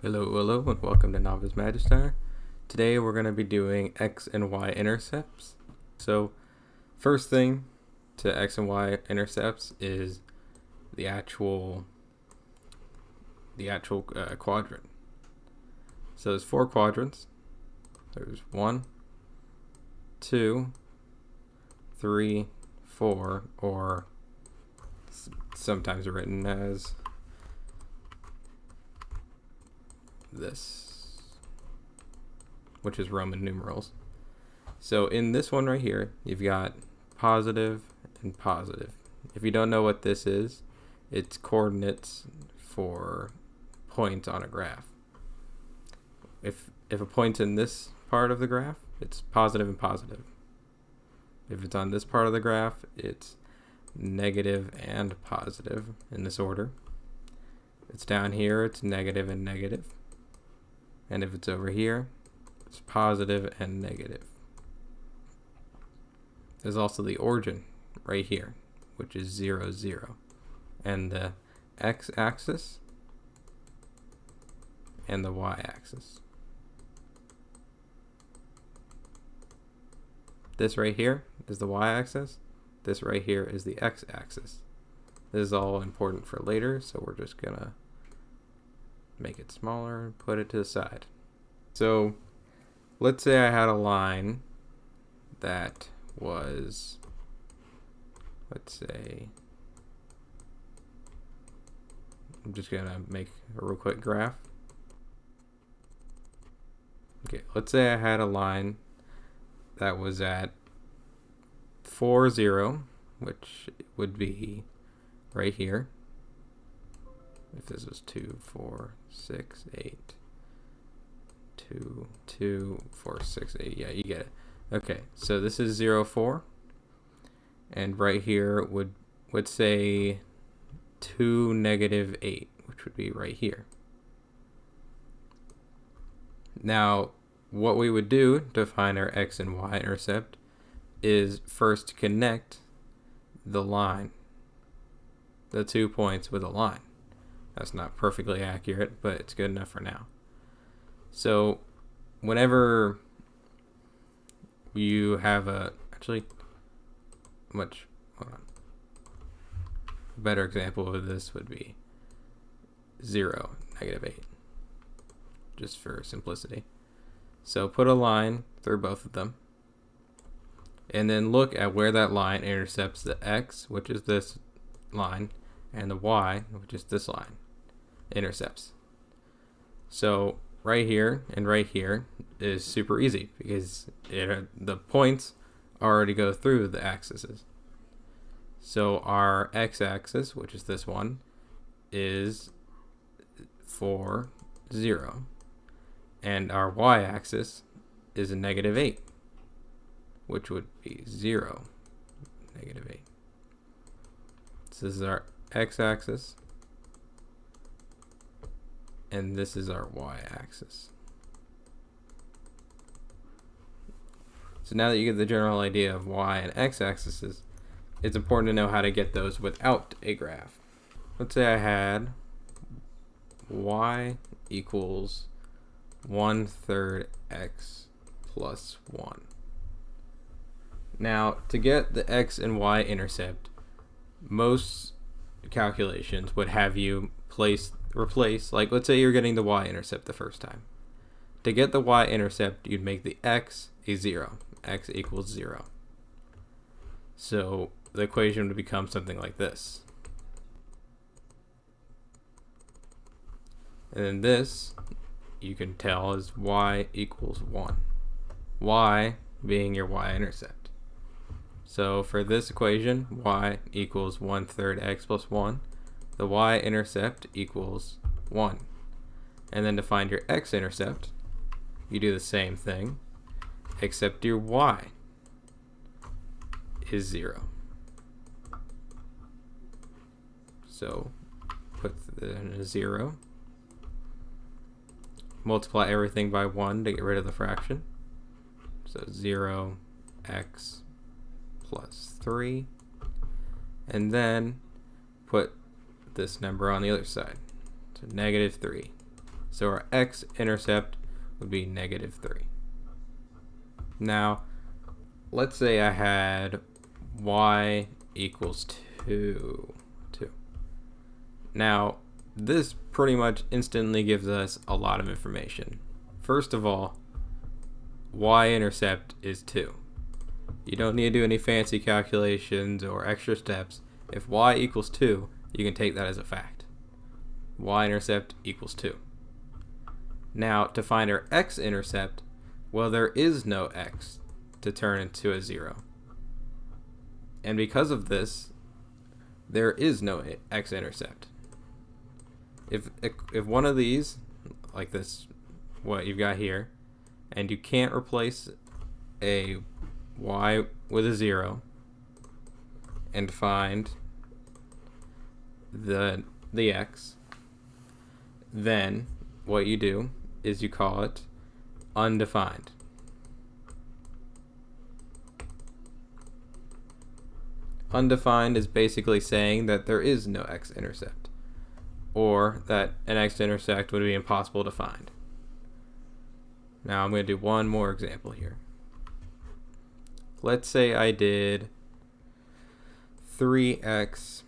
Hello, and welcome to Novice Magister. Today we're going to be doing x and y intercepts. So, first thing to x and y intercepts is the actual quadrant. So there's 4 quadrants. There's 1, 2, 3, 4, or sometimes written as this, which is Roman numerals. So in this one right here, you've got positive and positive. If you don't know what this is, it's coordinates for points on a graph. If a point's in this part of the graph, it's positive and positive. If it's on this part of the graph, it's negative and positive in this order. It's down here, it's negative and negative. And if it's over here, it's positive and negative. There's also the origin right here, which is 0, 0. And the x-axis and the y-axis. This right here is the y-axis. This right here is the x-axis. This is all important for later, so we're just gonna make it smaller and put it to the side. So let's say I had a line that was, let's say, I'm just gonna make a real quick graph. Okay, let's say I had a line that was at 4, 0, which would be right here. If this was 2, 4, 6, 8, 2, 2, 4, 6, 8, yeah, you get it. Okay, so this is 0, 4, and right here would say 2, negative 8, which would be right here. Now, what we would do to find our x and y intercept is first connect the line, the 2 points with a line. That's not perfectly accurate, but it's good enough for now. So whenever you have a better example of this would be 0, negative 8, just for simplicity. So put a line through both of them, and then look at where that line intercepts the x, which is this line, and the y, which is this line, intercepts. So right here and right here is super easy because the points already go through the axes. So our x-axis, which is this one, is 4, 0. And our y-axis is a negative 8, which would be 0, negative 8. So this is our x-axis, and this is our y-axis. So now that you get the general idea of y and x-axes, it's important to know how to get those without a graph. Let's say I had y equals 1/3 x plus 1. Now, to get the x and y intercept, most calculations would have you replace, like let's say you're getting the y-intercept the first time. To get the y-intercept, you'd make the x a 0. X equals 0. So the equation would become something like this. And then this, you can tell, is y equals 1. Y being your y-intercept. So for this equation, y equals 1/3 x plus 1. The y-intercept equals 1. And then to find your x-intercept, you do the same thing, except your y is 0. So put the 0. Multiply everything by 1 to get rid of the fraction. So 0, x plus 3. And then put this number on the other side. So negative 3. So our x-intercept would be -3. Now, let's say I had y equals 2. Now, this pretty much instantly gives us a lot of information. First of all, y-intercept is 2. You don't need to do any fancy calculations or extra steps. If y equals 2, you can take that as a fact. Y-intercept equals 2. Now, to find our x-intercept, well, there is no x to turn into a 0. And because of this, there is no x-intercept. If one of these, like this, what you've got here, and you can't replace a y with a 0 and find the x, then what you do is you call it undefined. Undefined is basically saying that there is no x-intercept, or that an x-intercept would be impossible to find. Now I'm going to do one more example here. Let's say I did 3x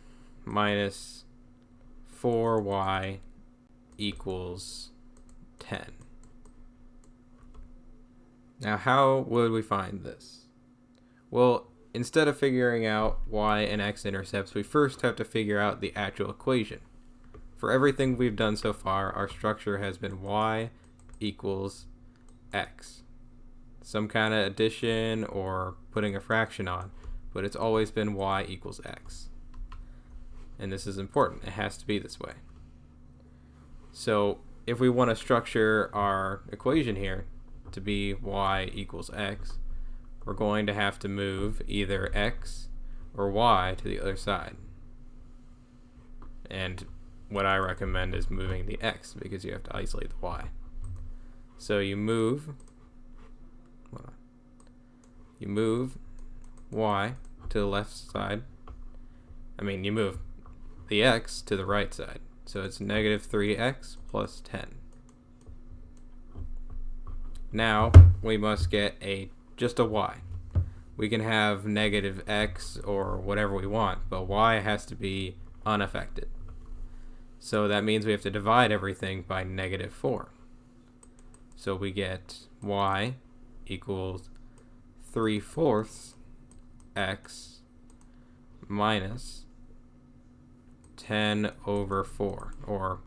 minus 4y equals 10. Now how would we find this? Well, instead of figuring out y and x-intercepts, we first have to figure out the actual equation. For everything we've done so far, our structure has been y equals x. Some kind of addition or putting a fraction on, but it's always been y equals x. And this is important. It has to be this way. So if we want to structure our equation here to be y equals x, we're going to have to move either x or y to the other side. And what I recommend is moving the x, because you have to isolate the y. So you move y to the left side. You move the x to the right side. So it's -3x plus 10. Now we must get just a y. We can have -x or whatever we want, but y has to be unaffected. So that means we have to divide everything by -4. So we get y equals 3/4 x minus 10 over 4, or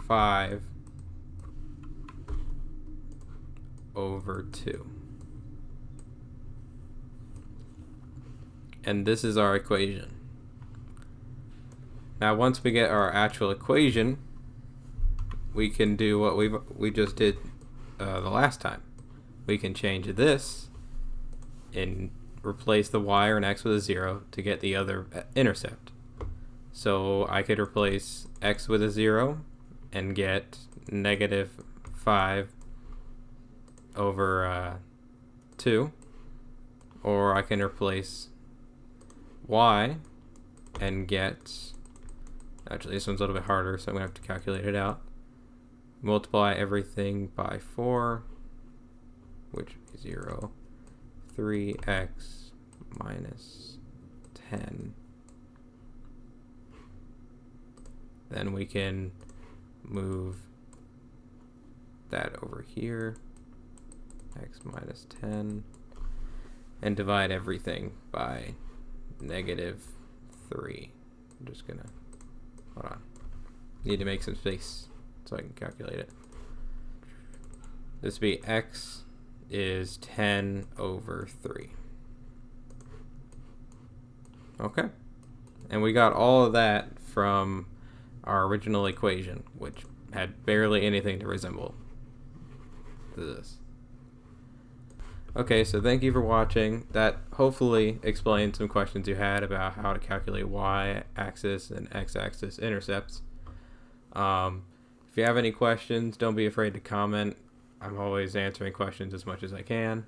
5 over 2. And this is our equation. Now once we get our actual equation, we can do what we just did the last time. We can change this and replace the y or an x with a 0 to get the other intercept. So I could replace x with a 0 and get -5 over 2, or I can replace y and get, actually this one's a little bit harder, so I'm going to have to calculate it out. Multiply everything by 4, which would be 0. 3x minus 10. Then we can move that over here, x minus 10, and divide everything by -3. I'm just gonna, hold on, need to make some space so I can calculate it. This would be x is 10 over 3. Okay, and we got all of that from our original equation, which had barely anything to resemble this. Okay, so thank you for watching. That hopefully explained some questions you had about how to calculate y-axis and x-axis intercepts. If you have any questions, don't be afraid to comment. I'm always answering questions as much as I can.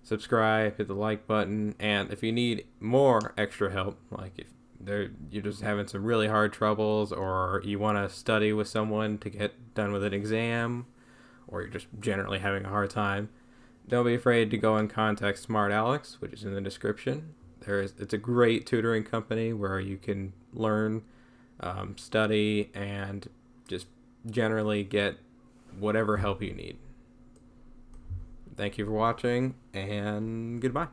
Subscribe, hit the like button, and if you need more extra help, like if you're just having some really hard troubles, or you want to study with someone to get done with an exam, or you're just generally having a hard time, don't be afraid to go and contact Smart Alex, which is in the description. It's a great tutoring company where you can learn, study, and just generally get whatever help you need. Thank you for watching, and goodbye.